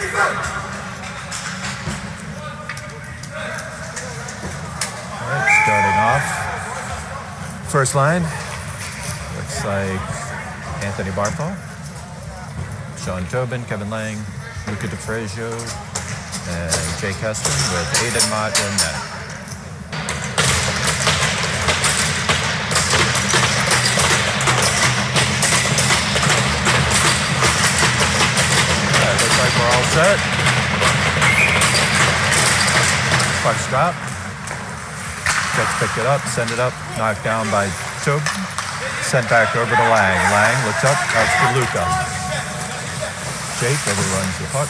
All right, starting off. First line, looks like Anthony Barthol, Sean Tobin, Kevin Lang, Luca DeFrazio, and Jake Heston with Aydan Mott in net. All right, looks like we're all set. Puck's drop. Jets pick it up, send it up, knocked down by Tobin. Sent back over to Lang. Lang looks up, out to Luca. Jake overruns the puck.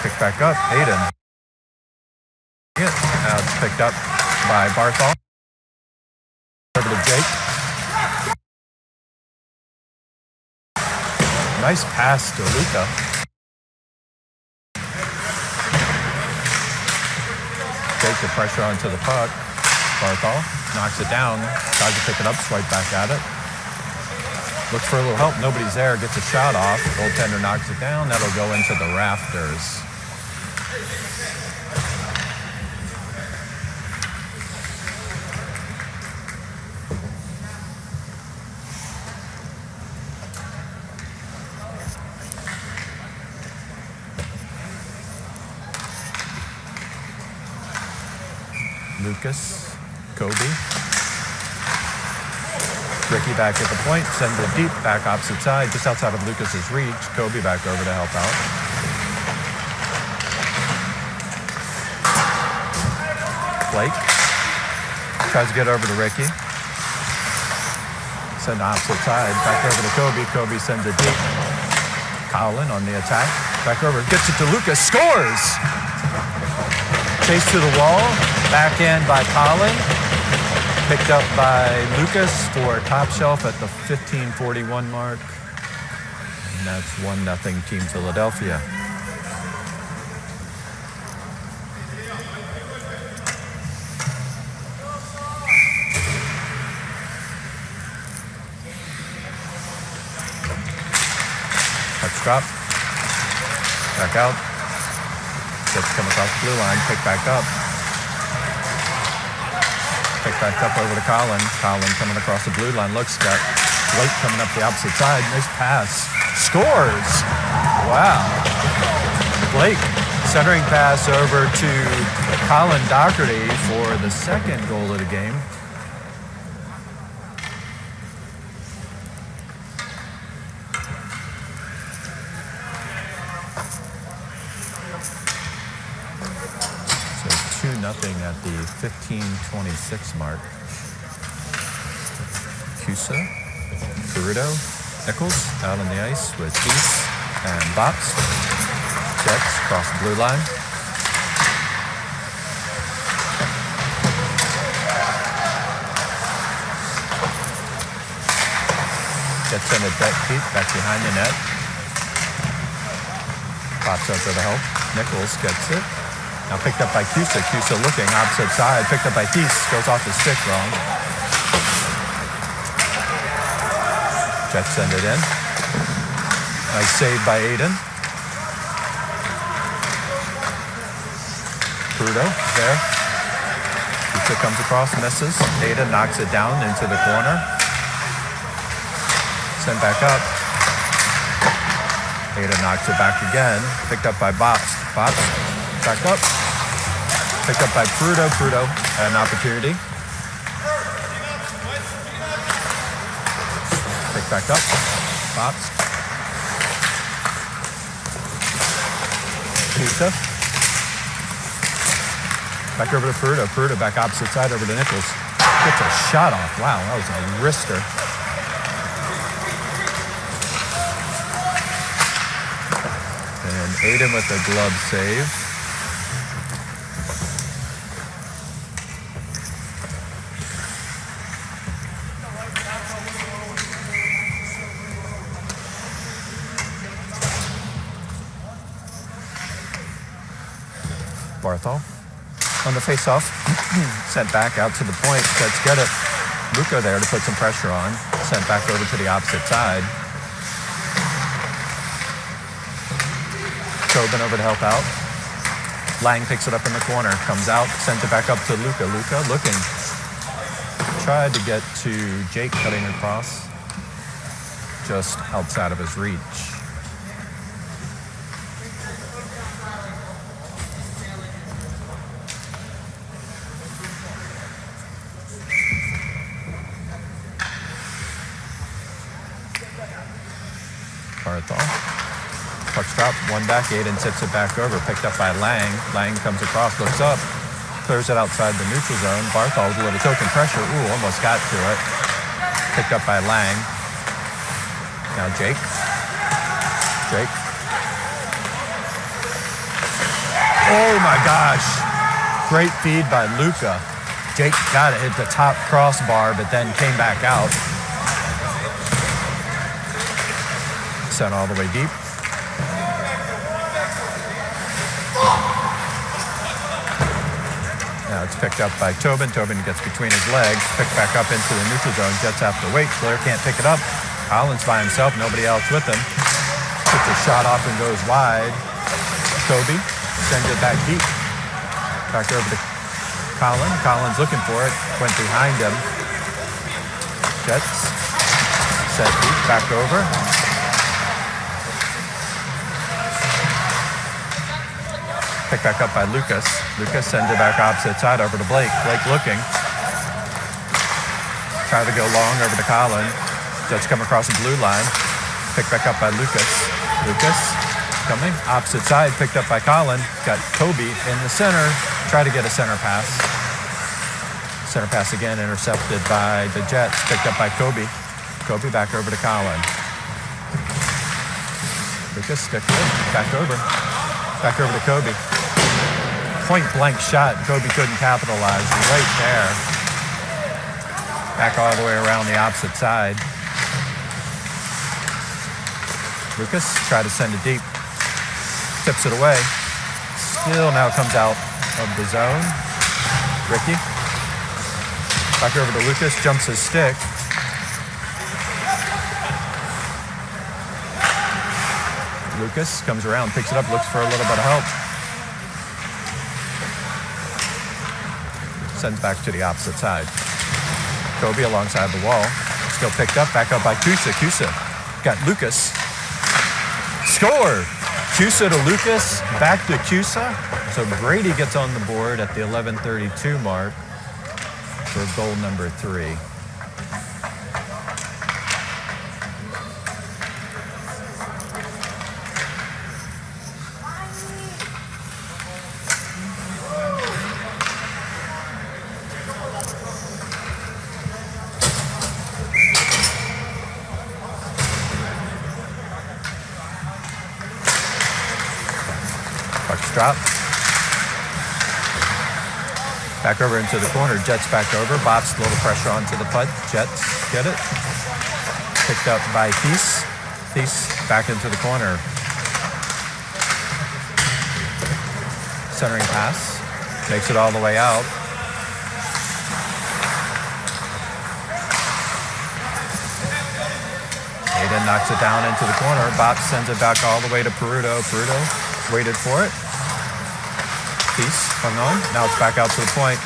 Picked back up, Aydan. Now it's picked up by Barthol. Over to Jake. Nice pass to Luca. Take the pressure onto the puck. Barthol knocks it down, tries to pick it up, swipe back at it. Looks for a little help, nobody's there, gets a shot off. Goaltender knocks it down, that'll go into the rafters. Lucas, Kobe. Ricky back at the point, sends it deep, back opposite side, just outside of Lucas's reach. Kobe back over to help out. Blake tries to get over to Ricky. Send opposite side, back over to Kobe. Kobe sends it deep. Colin on the attack, back over, gets it to Lucas, scores! Chase to the wall, backhand by Colin, picked up by Lucas for top shelf at the 15:41 mark. And that's 1-0 Team Philadelphia. Puck's drop, back out. Gets come across the blue line, pick back up. Pick back up over to Colin. Colin coming across the blue line. Looks, got Blake coming up the opposite side. Nice pass. Scores! Wow. Blake, centering pass over to Colin Doherty for the second goal of the game. Nothing at the 15:26 mark. Cusa, Peruto, Nichols out on the ice with East and Bops. Jets across the blue line. Jets send it back deep, back behind the net. Pops up for the help. Nichols gets it. Now picked up by Cusa. Cusa looking opposite side. Picked up by Thies. Goes off the stick wrong. Jets send it in. Nice save by Aydan. Peruto there. Cusa comes across, misses. Aydan knocks it down into the corner. Sent back up. Aydan knocks it back again. Picked up by Bops. Bops back up. Picked up by Peruto. Peruto had an opportunity. Picked back up. Bops. Cusa. Back over to Peruto. Peruto back opposite side over to Nichols. Gets a shot off. Wow, that was a wrister. And Aydan with a glove save. Barthol on the face-off. Sent back out to the point. Let's get it. Luka there to put some pressure on. Sent back over to the opposite side. Tobin over to help out. Lang picks it up in the corner. Comes out. Sent it back up to Luka. Luka looking. Tried to get to Jake cutting across. Just outside of his reach. Barthol. Puck's dropped, one back, Aydan tips it back over, picked up by Lang. Lang comes across, looks up, clears it outside the neutral zone. Barthol with a little token pressure, almost got to it. Picked up by Lang. Now Jake. Oh my gosh. Great feed by Luka. Jake got it, hit the top crossbar, but then came back out. Sent all the way deep. Now it's picked up by Tobin. Tobin gets between his legs, picked back up into the neutral zone. Jets have to wait. Blair can't pick it up. Collins by himself, nobody else with him. Puts a shot off and goes wide. Kobe sends it back deep. Back over to Collins. Collins looking for it. Went behind him. Jets. Set deep. Back over. Picked back up by Lucas. Lucas sends it back opposite side over to Blake. Blake looking. Try to go long over to Collins. Jets come across the blue line. Picked back up by Lucas. Lucas coming. Opposite side. Picked up by Colin. Got Kobe in the center. Try to get a center pass. Center pass again. Intercepted by the Jets. Picked up by Kobe. Kobe back over to Colin. Lucas stick it. Back over. Back over to Kobe. Point blank shot. Kobe couldn't capitalize. Right there. Back all the way around the opposite side. Lucas tried to send it deep. Tips it away. Still now comes out of the zone. Ricky. Back over to Lucas. Jumps his stick. Lucas comes around, picks it up, looks for a little bit of help. Sends back to the opposite side. Kobe alongside the wall. Still picked up, back up by Kusa. Kusa got Lucas. Score! Kusa to Lucas, back to Kusa. So Brady gets on the board at the 11:32 mark for goal number 3. Drop. Back over into the corner. Jets back over. Bops a little pressure onto the putt. Jets get it. Picked up by Thies. Thies back into the corner. Centering pass. Makes it all the way out. Aydan knocks it down into the corner. Bops sends it back all the way to Peruto. Peruto waited for it. Thies hung on. Now it's back out to the point.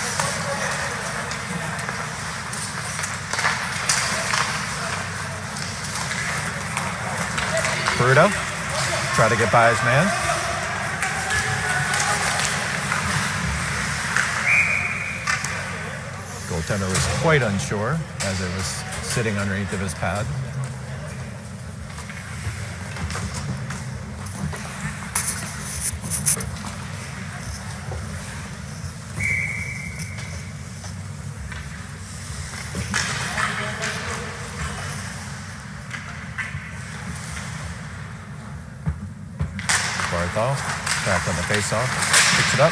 Peruto try to get by his man. Goaltender was quite unsure as it was sitting underneath of his pad. Barthol back on the face-off. Picks it up.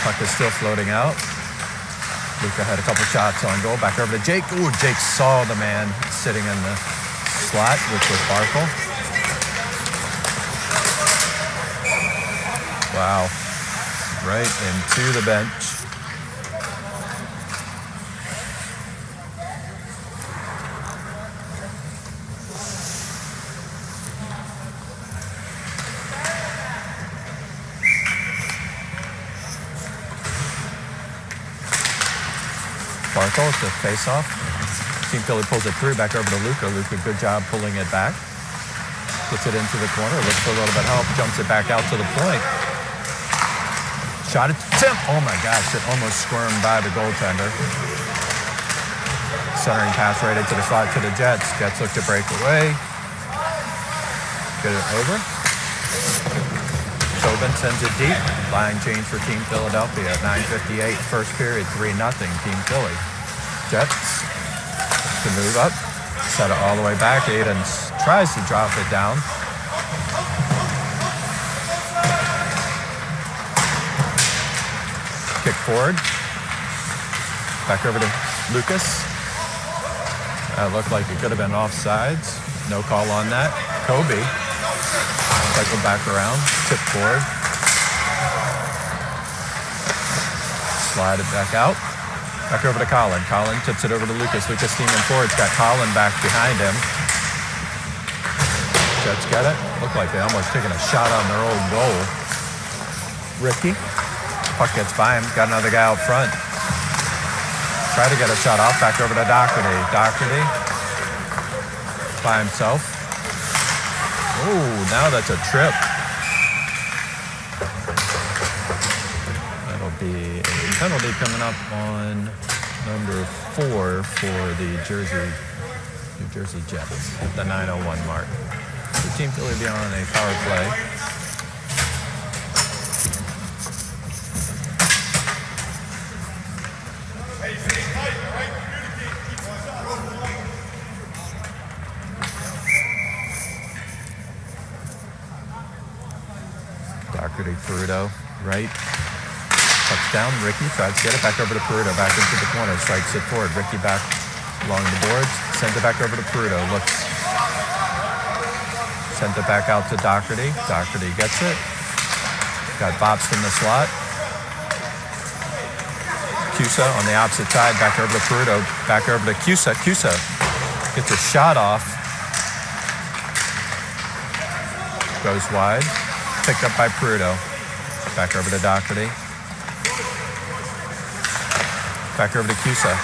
Puck is still floating out. Luka had a couple shots on goal. Back over to Jake. Ooh, Jake saw the man sitting in the slot, which was Barthol. Wow. right into the bench. Barkle to face off. Team Philly pulls it through, back over to Luka. Luka, good job pulling it back. Gets it into the corner, looks for a little bit of help, jumps it back out to the point. Shot attempt. Oh my gosh, it almost squirmed by the goaltender. Centering pass right into the slot to the Jets. Jets look to break away. Get it over. Tobin sends it deep. Line change for Team Philadelphia. 9:58, first period, 3-0, Team Philly. Jets to move up. Set it all the way back. Aydan tries to drop it down. Kick forward. Back over to Lucas. That looked like it could have been offsides. No call on that. Kobe. Cycle back around. Tip forward. Slide it back out. Back over to Colin. Colin tips it over to Lucas. Lucas steaming forward. Got Colin back behind him. Jets get it. Looked like they almost taken a shot on their own goal. Ricky. Puck gets by him. Got another guy out front. Try to get a shot off. Back over to Doherty. Doherty by himself. Oh, now that's a trip. That'll be a penalty coming up on number 4 for the New Jersey Jets at the 9:01 mark. The Team Philly be on a power play. Doherty, Peruto, right. Touchdown. Ricky tries to get it back over to Peruto. Back into the corner. Strikes it forward. Ricky back along the boards. Sends it back over to Peruto. Looks. Sent it back out to Doherty. Doherty gets it. Got bops from the slot. Cusa on the opposite side. Back over to Peruto. Back over to Cusa. Cusa gets a shot off. Goes wide. Picked up by Peruto. Back over to Doherty. Back over to Cusa.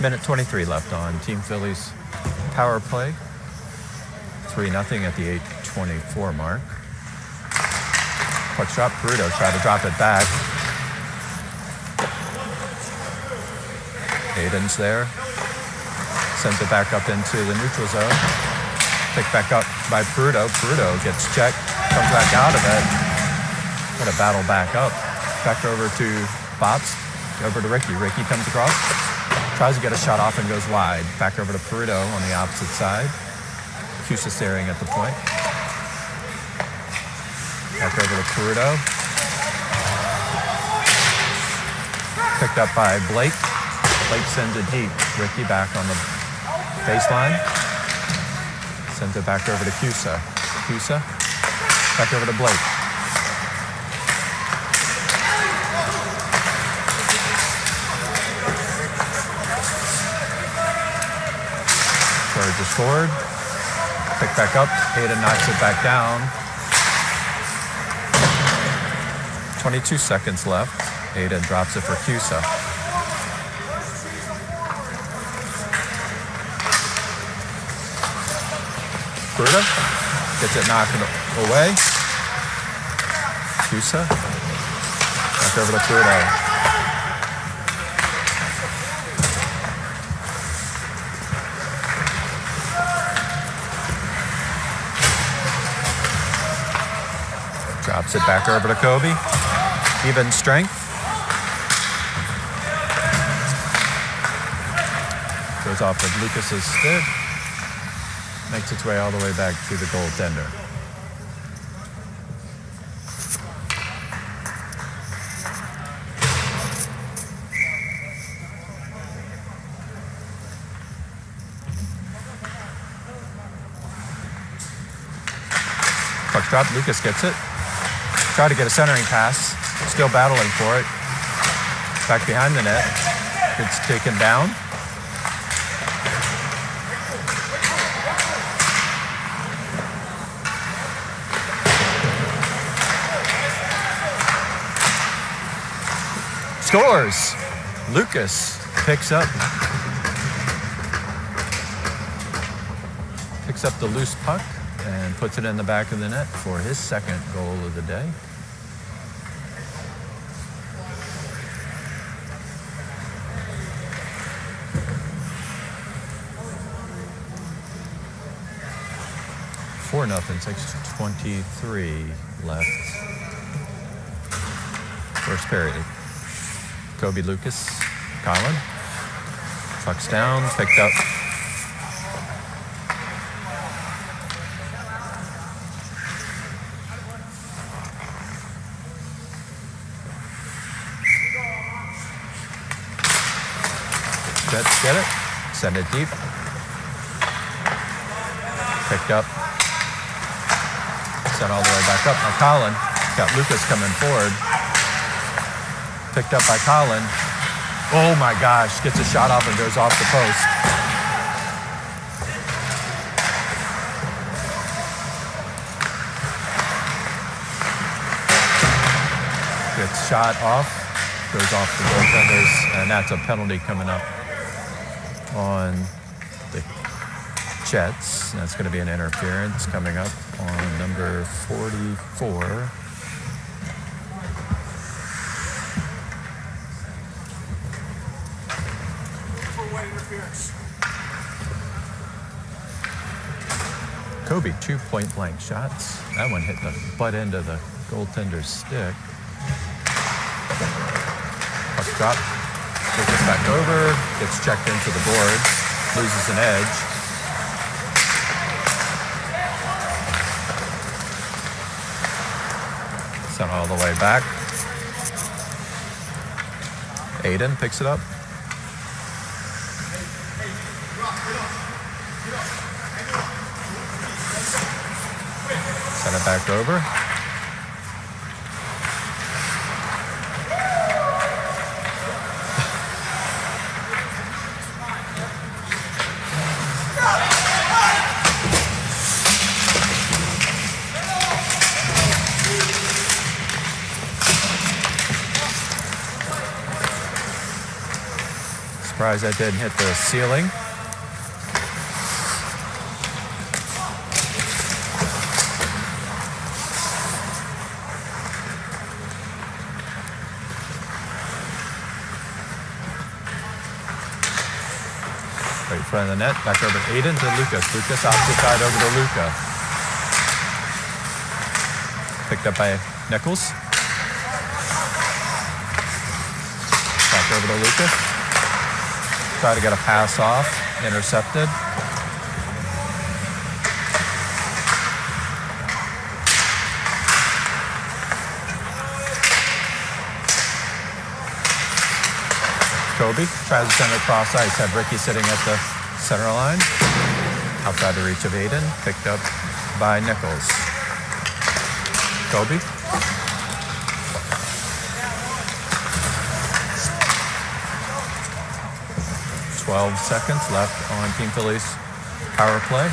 Minute 23 left on Team Philly's power play. 3-0 at the 8:24 mark. Puck shot. Peruto try to drop it back. Aydan's there. Sends it back up into the neutral zone. Picked back up by Peruto. Peruto gets checked. Comes back out of it. Got to battle back up. Back over to Bops. Over to Ricky. Ricky comes across. Tries to get a shot off and goes wide. Back over to Peruto on the opposite side. Cusa staring at the point. Back over to Peruto. Picked up by Blake. Blake sends it deep. Ricky back on the baseline. Sends it back over to Cusa. Cusa. Back over to Blake. Charges forward. Pick back up. Aydan knocks it back down. 22 seconds left. Aydan drops it for Cusa. Peruto gets it knocked away. Cusa. Back over to Peruto. Drops it back over to Kobe. Even strength. Goes off of Lucas's stick. makes its way all the way back to the goaltender. Puck drop, Lucas gets it. Try to get a centering pass, still battling for it. Back behind the net, it's taken down. Scores! Lucas picks up the loose puck and puts it in the back of the net for his second goal of the day. Four nothing, 6:23 left. First period. Kobe, Lucas, Colin. Puck's down, picked up. Jets get it, send it deep. Picked up. Sent all the way back up by Colin. Got Lucas coming forward. Picked up by Colin. Oh my gosh, gets a shot off and goes off the post. Gets shot off, goes off the goaltenders, and that's a penalty coming up on the Jets. That's going to be an interference coming up on number 44. Kobe, 2 point-blank shots. That one hit the butt end of the goaltender's stick. Puck drop. Takes it back over. Gets checked into the boards. Loses an edge. Sent all the way back. Aydan picks it up. Send it back over. Surprised that didn't hit the ceiling. Right in front of the net, back over to Aydan to Lucas. Lucas opposite side over to Luca. Picked up by Nichols. Back over to Lucas. Try to get a pass off, intercepted. Kobe tries to send it across ice. Had Ricky sitting at the center line. Outside the reach of Aydan, picked up by Nichols. Kobe. "12 seconds left on Team Philly's power play.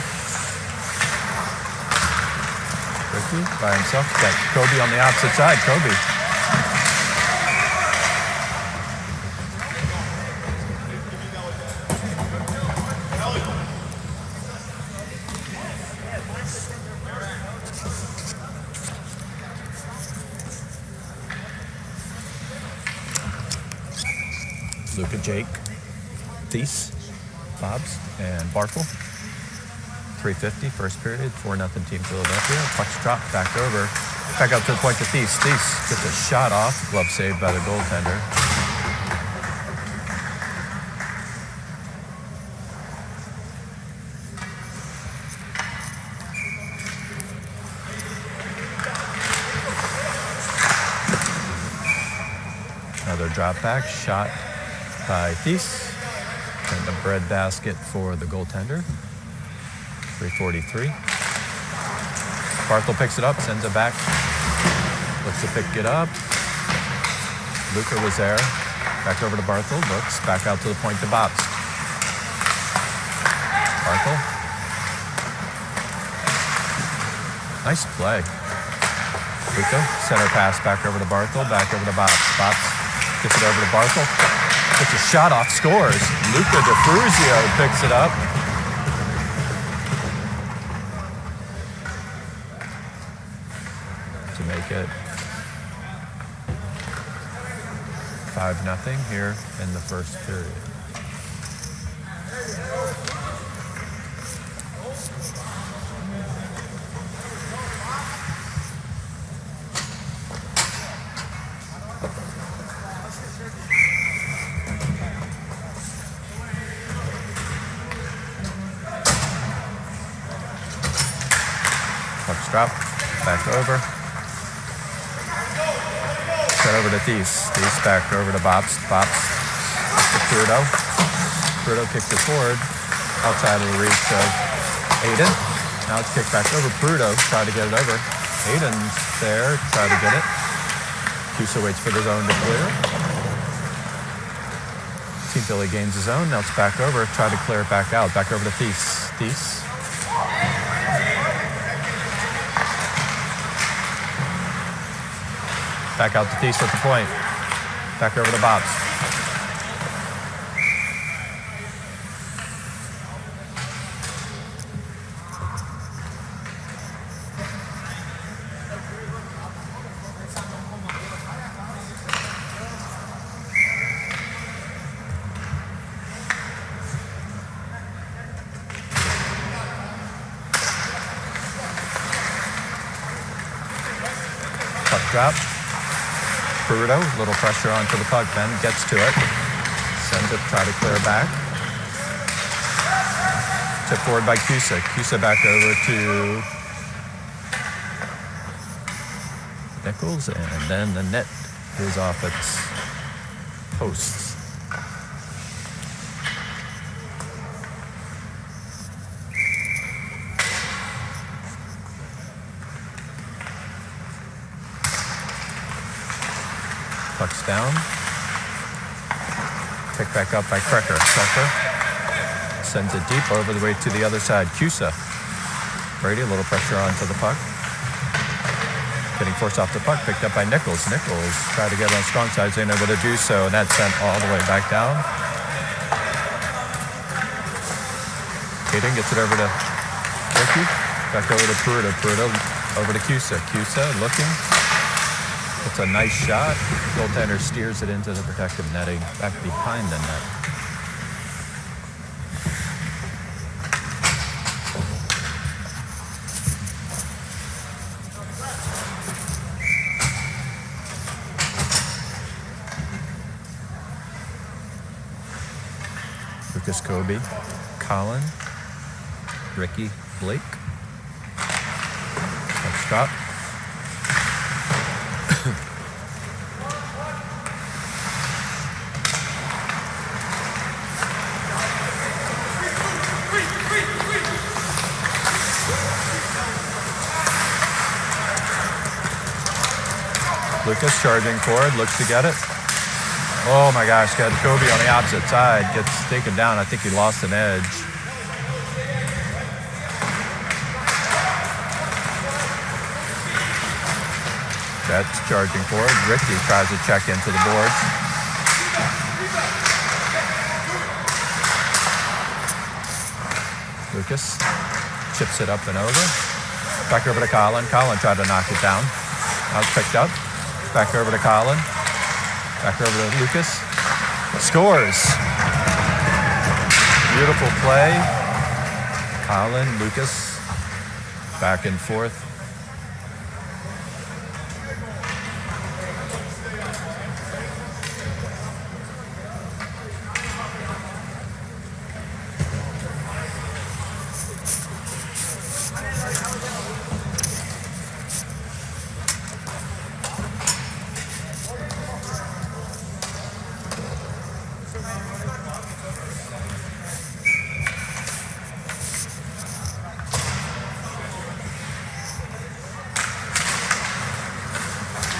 Ricky by himself. Got Kobe on the opposite side. Kobe. Luca, Jake, Thies, Bobs, and Barkle. 3:50, first period, 4-0 Team Philadelphia. Puck's dropped back over. Back up to the point to Thies. Thies gets a shot off. Glove saved by the goaltender. drop back, shot by Thies. And the bread basket for the goaltender. 3:43. Barthel picks it up, sends it back. Looks to pick it up. Luca was there. Back over to Barthel. Looks back out to the point to Bobst. Barthel. Nice play. Luca, center pass back over to Barthel. Back over to Bobst. Bobst gets it over to Barthel. Gets a shot off, scores. Luca DeFruzio picks it up. To make it 5-0 here in the first period. Puck's drop, back over. Set over to Thies. Thies back over to Bobst. Bobst to Prudo. Prudo kicks it forward, outside of the reach of Aydan. Now it's kicked back over. Prudo try to get it over. Aydan's there, try to get it. Cusa waits for the zone to clear. Team Philly gains the zone. Now it's back over. Try to clear it back out. Back over to Thies. Thies. Back out to Thies at the point. Back over to Bobst. Puck drop. Prudo, little pressure onto the puck, then gets to it. Sends it, try to clear back. Tip forward by Cusa. Cusa back over to Nichols, and then the net is off its posts. Puck's down. Picked back up by Krecker. Krecker sends it deep over the way to the other side. Cusa. Brady, a little pressure onto the puck. Getting forced off the puck, picked up by Nichols. Nichols tried to get on strong side, ain't able to do so, and that's sent all the way back down. Aydan gets it over to Ricky. Back over to Prudo. Prudo over to Cusa. Cusa looking. It's a nice shot. Goaltender steers it into the protective netting, back behind the net. Lucas Kobe, Colin, Ricky Blake. Let's stop. Lucas charging forward, looks to get it. Oh my gosh, got Kobe on the opposite side, gets taken down. I think he lost an edge. That's charging forward. Ricky tries to check into the boards. Lucas chips it up and over. Back over to Colin. Colin tried to knock it down. Now it's picked up. Back over to Colin. Back over to Lucas. Scores. Beautiful play. Colin, Lucas, back and forth.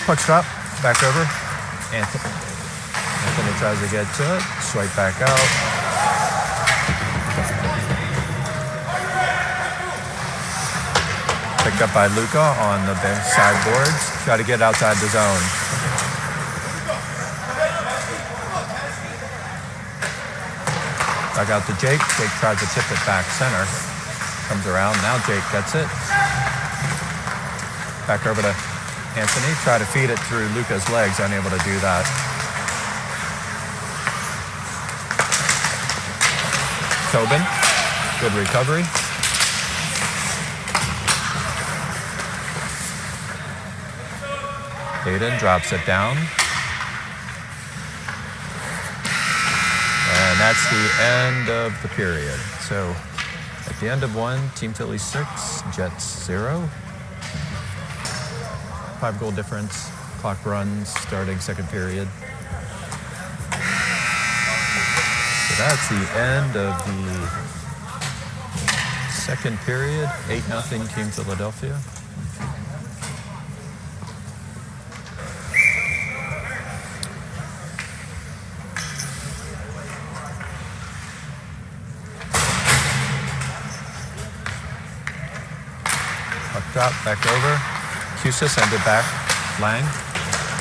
Puck drop, back over. Anthony tries to get to it. Swipe back out. Picked up by Luka on the side boards. Try to get outside the zone. Back out to Jake. Jake tries to tip it back center. Comes around. Now Jake gets it. Back over to Anthony. Try to feed it through Luka's legs. Unable to do that. Tobin. Good recovery. Aydan drops it down. And that's the end of the period. So at the end of one, Team Philly 6, Jets 0. 5-goal difference. Clock runs starting second period. So that's the end of the second period. 8-0 Team Philadelphia. Drop back over. Cusa sends it back. Lang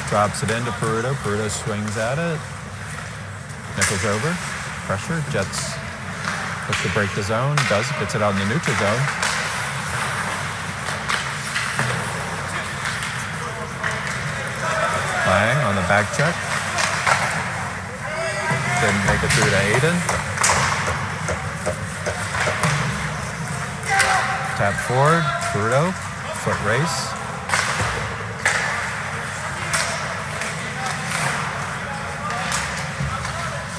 drops it into Peruto. Peruto swings at it. Nichols over. Pressure. Jets looks to break the zone. Does. Gets it out in the neutral zone. Lang on the back check. Didn't make it through to Aydan. Tap forward. Peruto. Foot race.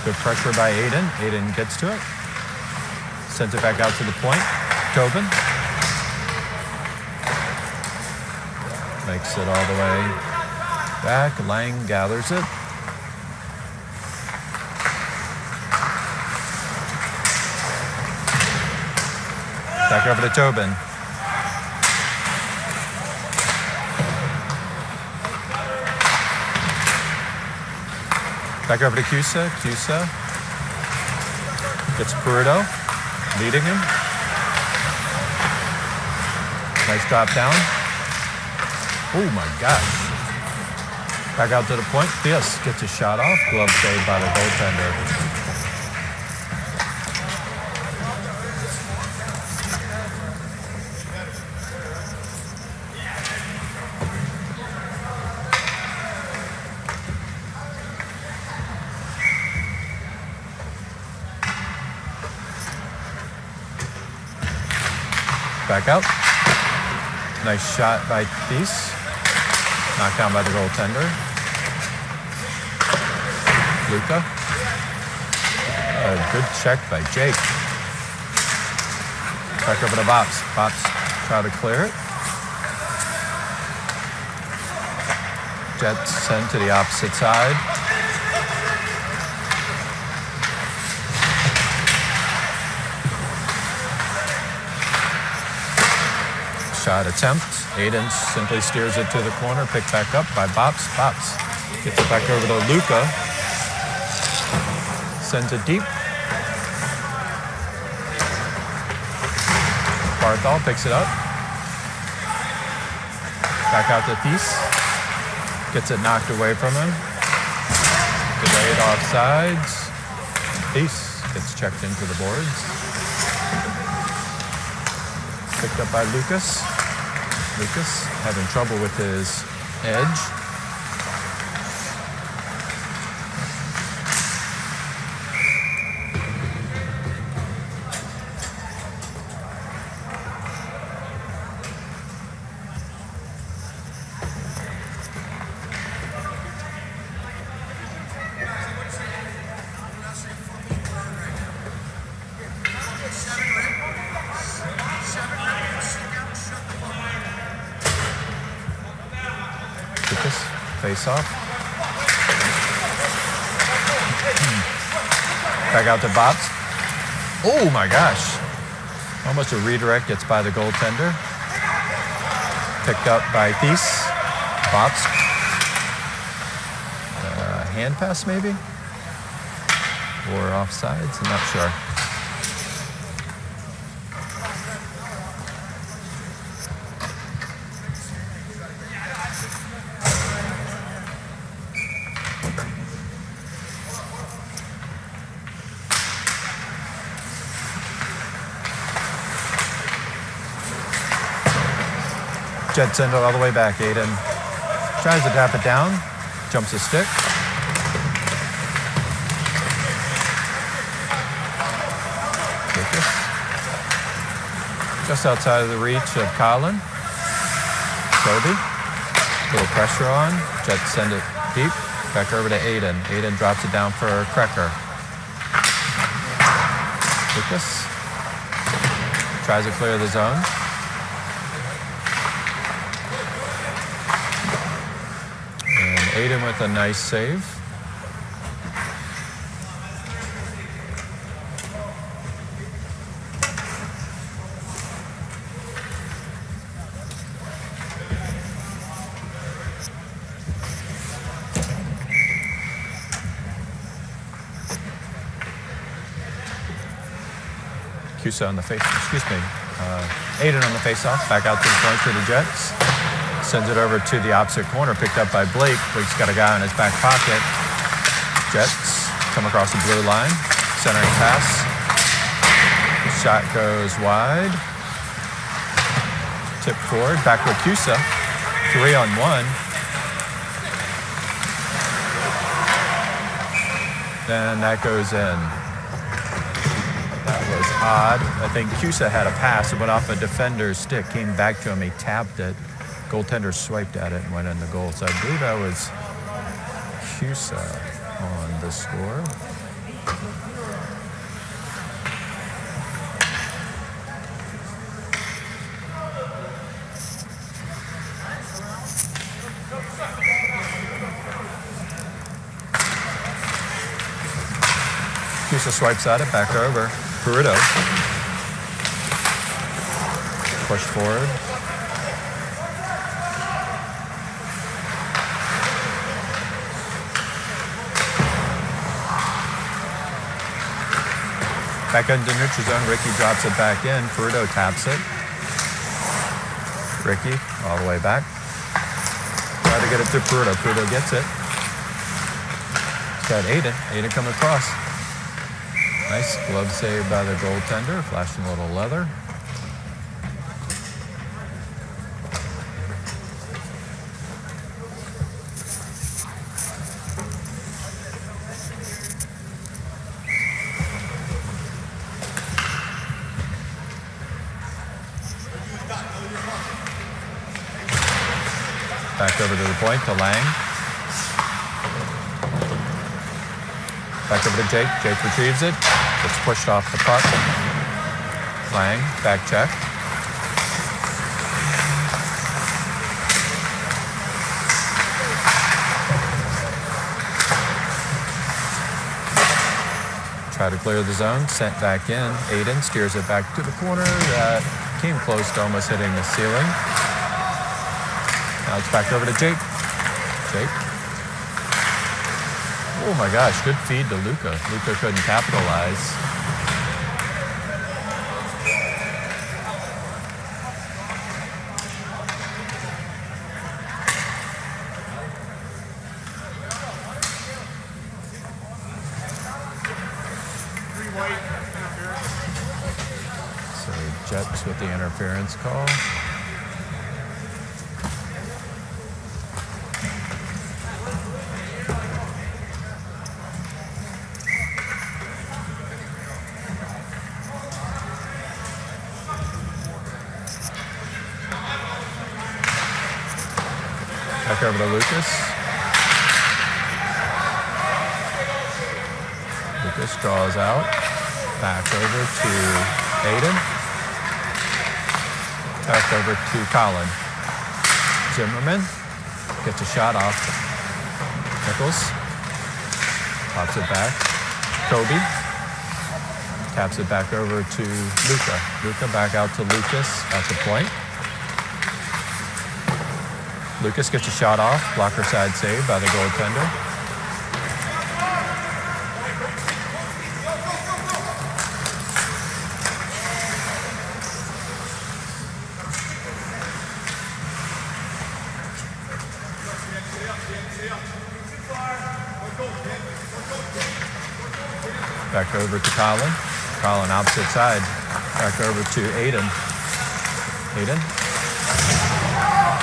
Good pressure by Aydan. Aydan gets to it. Sends it back out to the point. Tobin. Makes it all the way back. Lang gathers it. Back over to Tobin. Back over to Cusa. Cusa gets Peruto, leading him. Nice drop down. Oh my gosh. Back out to the point. Theus gets a shot off. Glove saved by the goaltender. Back out. Nice shot by Thies. Knocked down by the goaltender. Luka. A good check by Jake. Back over to Bops. Bops try to clear it. Jets sent to the opposite side. Shot attempt. Aydan simply steers it to the corner. Picked back up by Bops. Bops gets it back over to Luka. Sends it deep. Barthol picks it up. Back out to Thies. Gets it knocked away from him. Delayed offsides. Thies gets checked into the boards. Picked up by Lucas. Lucas having trouble with his edge. Face off. Back out to Bops. Oh my gosh. Almost a redirect, gets by the goaltender. Picked up by Thies. Bops hand pass maybe? Or offsides? I'm not sure. Jet send it all the way back. Aydan tries to tap it down, jumps a stick. Just outside of the reach of Colin. Kobe. Little pressure on. Jet send it deep. Back over to Aydan. Aydan drops it down for Krecker. Lucas tries to clear the zone. Aydan with a nice save. Cusa on the face, Aydan on the face-off, back out to the point for the Jets. Sends it over to the opposite corner, picked up by Blake. Blake's got a guy in his back pocket. Jets come across the blue line, centering pass. The shot goes wide. Tip forward, back with Cusa. 3-on-1. Then that goes in. That was odd. I think Cusa had a pass. It went off a defender's stick, came back to him, he tapped it. Goaltender swiped at it and went in the goal. So I believe that was Cusa on the score. Cusa swipes at it, back over. Peruto. Push forward. Back into neutral zone. Ricky drops it back in. Peruto taps it. Ricky all the way back. Try to get it to Peruto. Peruto gets it. Got Aydan. Aydan coming across. Nice glove save by the goaltender. Flashing a little leather. Back over to the point to Lang. Back over to Jake. Jake retrieves it. Gets pushed off the puck. Lang, back check. Try to clear the zone. Sent back in. Aydan steers it back to the corner. Came close to almost hitting the ceiling. Now it's back over to Jake. Jake. Oh my gosh, good feed to Luca. Luca couldn't capitalize. So Jets with the interference call. Back over to Lucas. Lucas draws out. Back over to Aydan. Back over to Colin. Zimmerman gets a shot off. Nichols. Pops it back. Kobe. Taps it back over to Luca. Luca back out to Lucas at the point. Lucas gets a shot off. Blocker side save by the goaltender. Back over to Colin. Colin opposite side. Back over to Aydan. Aydan.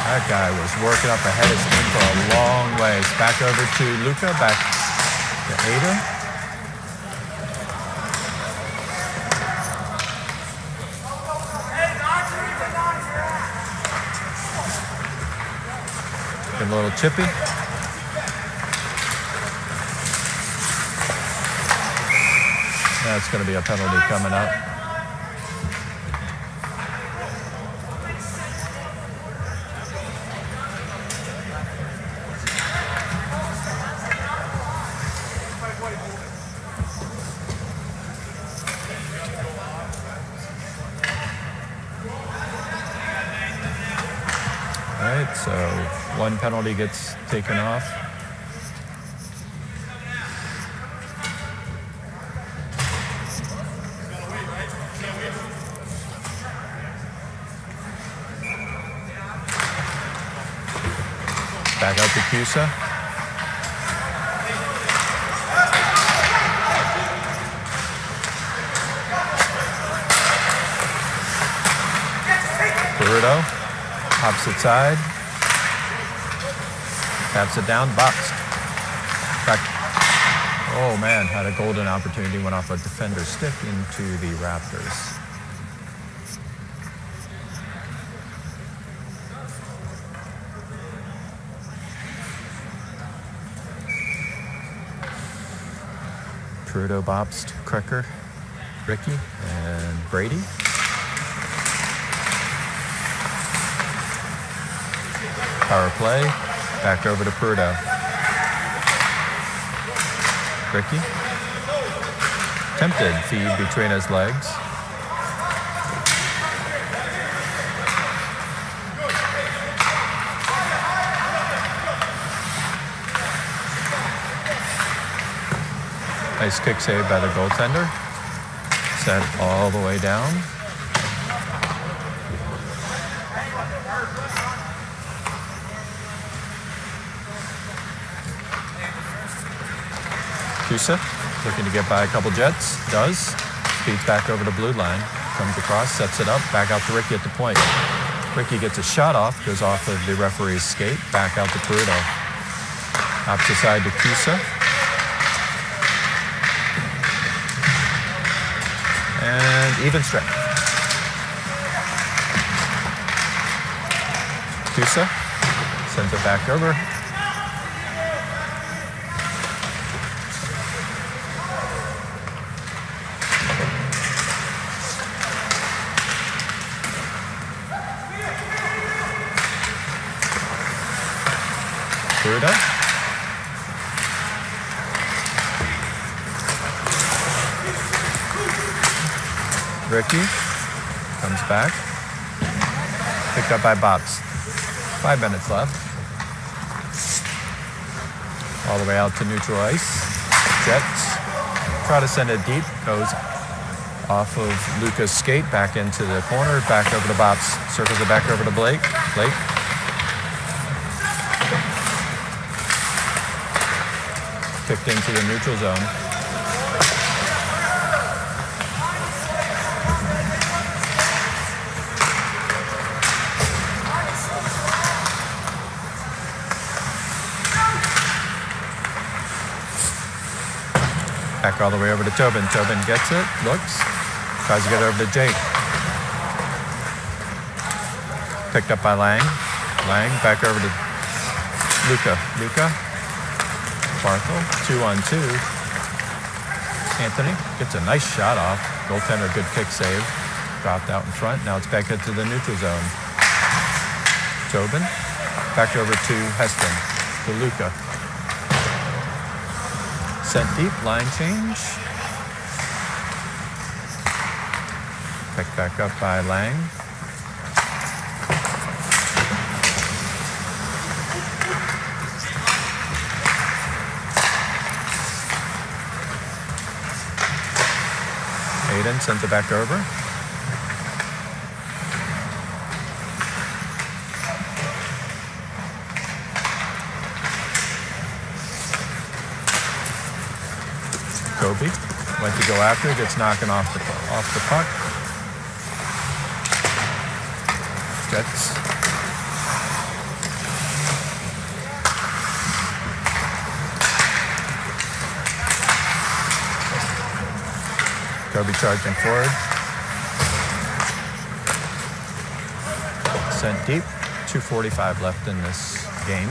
That guy was working up ahead of steam for a long ways. Back over to Luka. Back to Aydan. Get a little chippy. That's going to be a penalty coming up. All right, so one penalty gets taken off. Back out to Cusa. Burrito, opposite side. Taps it down, boxed. Back. Oh man, had a golden opportunity, went off a defender's stick into the Raptors. Burrito bops to Krecker, Ricky, and Brady. Power play, back over to Burrito. Ricky. Tempted feed between his legs. Nice kick save by the goaltender. Set all the way down. Cusa looking to get by a couple Jets. Does. Speeds back over the blue line. Comes across, sets it up. Back out to Ricky at the point. Ricky gets a shot off. Goes off of the referee's skate. Back out to Burrito. Opposite side to Cusa. And even strength. Cusa sends it back over. Burrito. Ricky comes back. Picked up by Bops. 5 minutes left. All the way out to neutral ice. Jets try to send it deep. Goes off of Luka's skate. Back into the corner. Back over to Bops. Circles it back over to Blake. Blake. Kicked into the neutral zone. Back all the way over to Tobin. Tobin gets it, looks, tries to get it over to Jake. Picked up by Lang. Lang back over to Luka. Luka. Barthel, 2-on-2. Anthony gets a nice shot off. Goaltender, good kick save. Dropped out in front. Now it's back into the neutral zone. Tobin. Back over to Heston. To Luka. Sent deep, line change. Picked back up by Lang. Aydan sends it back over. Kobe Went to go after, gets knocking off the puck. Jets. Kobe charging forward. Sent deep. 2:45 left in this game.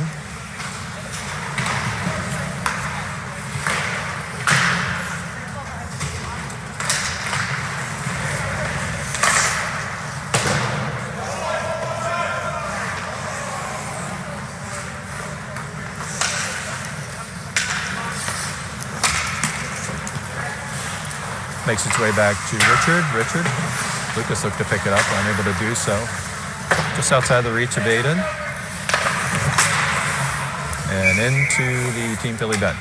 Makes its way back to Richard. Lucas looked to pick it up, unable to do so. Just outside the reach of Aydan. And into the Team Philly bench.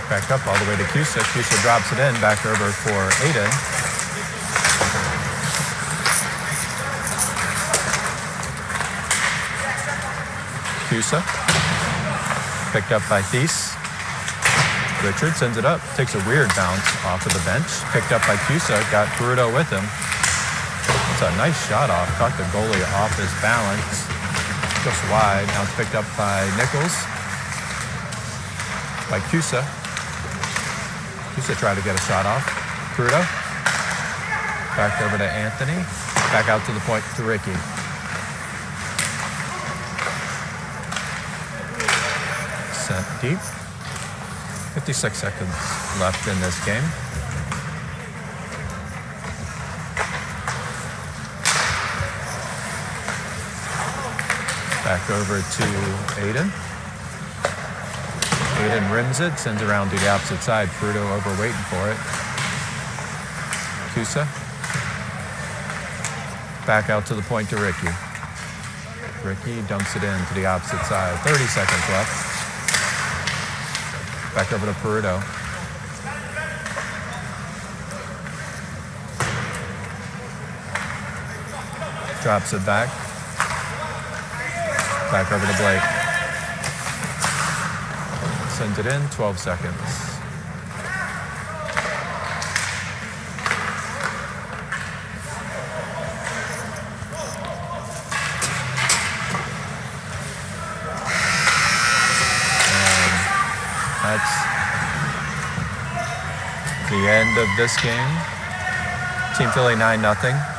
Back up all the way to Cusa. Cusa drops it in, back over for Aydan. Cusa. Picked up by Thies. Richard sends it up. Takes a weird bounce off of the bench. Picked up by Cusa. Got Peruto with him. It's a nice shot off. Caught the goalie off his balance. Just wide. Now it's picked up by Nichols. By Cusa. Cusa tried to get a shot off. Peruto. Back over to Anthony. Back out to the point to Ricky. Sent deep. 56 seconds left in this game. Back over to Aydan. Aydan rims it, sends around to the opposite side. Peruto over waiting for it. Cusa. Back out to the point to Ricky. Ricky dumps it in to the opposite side. 30 seconds left. Back over to Peruto. Drops it back. Back over to Blake. Sends it in, 12 seconds. And that's the end of this game. Team Philly 9-0.